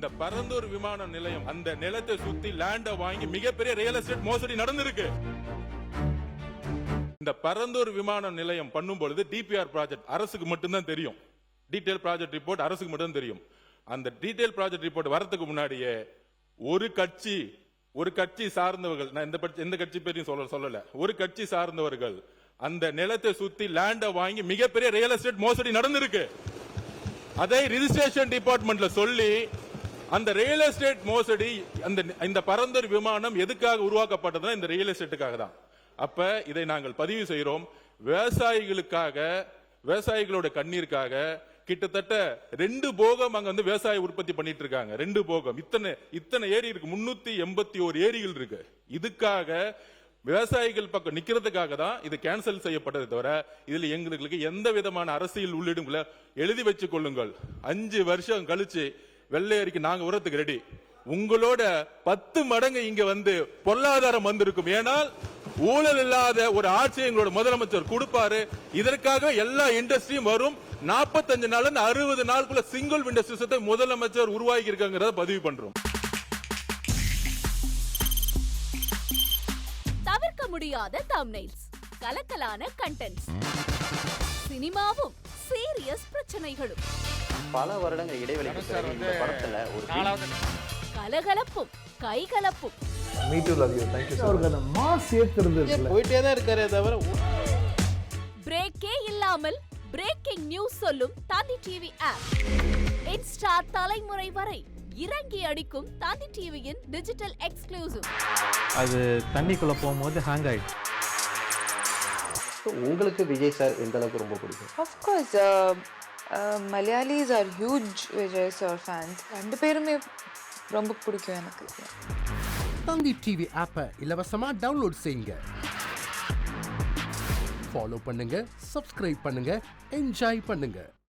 இந்த பரந்தூர் விமான நிலையம் அந்த நிலத்தை சுத்தி லேண்ட வாங்கி மிகப்பெரிய ரியல் எஸ்டேட் மோசடி நடந்திருக்கு. இந்த பரந்தூர் விமான நிலையம் பண்ணும் பொழுது டிபிஆர் ப்ராஜெக்ட் அரசுக்கு மட்டும்தான் தெரியும். டீடைல் ப்ராஜெக்ட் ரிப்போர்ட் அரசுக்கு மட்டும் தெரியும். அந்த டீடைல் ப்ராஜெக்ட் ரிப்போர்ட் வரதுக்கு முன்னாடியே ஒரு கட்சி சார்ந்தவர்கள், நான் எந்த கட்சி பேரையும் சொல்லல, ஒரு கட்சி சார்ந்தவர்கள் அந்த நிலத்தை சுத்தி லேண்ட வாங்கி மிகப்பெரிய ரியல் எஸ்டேட் மோசடி நடந்திருக்கு. அதை ரிஜிஸ்ட்ரேஷன் டிபார்ட்மெண்ட்ல சொல்லி அந்த ரியல் எஸ்டேட் மோசடி இந்த பரந்தூர் விமானம் எதுக்காக உருவாக்கப்பட்டதுன்னா இந்த ரியல் எஸ்டேட்டுக்காக தான். அப்ப இதை நாங்கள் பதிவு செய்கிறோம். விவசாயிகளுக்காக, விவசாயிகளோட கண்ணீருக்காக கிட்டத்தட்ட 2 போகம் அங்க வந்து விவசாய உற்பத்தி பண்ணிட்டு இருக்காங்க. 2 போகம், இத்தனை ஏரி இருக்கு, 381 ஏரிகள் இருக்கு. இதுக்காக விவசாயிகள் பக்கம் நிக்கிறதுக்காக தான் இது கேன்சல் செய்யப்பட்டது. தவிர இதுல எங்களுக்கு எந்த விதமான அரசியல் உள்ளிடும் எழுதி வச்சு கொள்ளுங்கள். 5 வருஷம் கழிச்சு வெள்ளையரிக்கு நாங்க உரத்துக்கு ரெடி. உங்களோட 10 மடங்கு இங்க வந்து பொருளாதாரம் வந்திருக்கும். ஏனால் ஊழல் இல்லாத ஒரு ஆட்சி எங்களோட முதலமைச்சர் கொடுப்பாரு. இதற்காக எல்லா இண்டஸ்ட்ரியும் வரும். 45 நாள் 60 நாளுக்குள்ள சிங்கிள் விண்டோ சிஸ்டத்தை முதலமைச்சர் உருவாக்கி இருக்காங்கிறத பதிவு பண்றோம். தவிர்க்க முடியாத தம்ப்நெயில்ஸ், கலக்கலான கண்டென்ட்ஸ், சினிமாவும் சீரியஸ் பிரச்சனைகளும், பல வருடங்கள் இடைவெளிக்கு பிறகு இந்த படத்துல ஒரு கலகலப்பும் கைகலப்பும். Me too, love you. Thank you so much. Mass ஏத்துறது போயிட்டே தான் இருக்காரே தவிர பிரேக்கே இல்லாமல் பிரேக்கிங் நியூஸ் சொல்லும் தந்தி டிவி ஆப். இன்ஸ்டா தலைமுறை வரை இறங்கி அடிக்கும் தந்தி டிவியின் டிஜிட்டல் எக்ஸ்க்ளூசிவ். அது தண்ணிக்குள்ள போகும்போது ஹேங் ஆயிடுச்சு. உங்களுக்கு விஜய் சார் எந்த அளவுக்கு ரொம்ப பிடிக்கும்? Of course, Malayalis are huge Vijay sir fans. 2 பேருமே ரொம்ப பிடிக்கும் எனக்கு. தந்தி டிவி ஆப்பை இலவசமா டவுன்லோட் செய்யுங்க. ஃபாலோ பண்ணுங்க, சப்ஸ்கிரைப் பண்ணுங்க, என்ஜாய் பண்ணுங்க.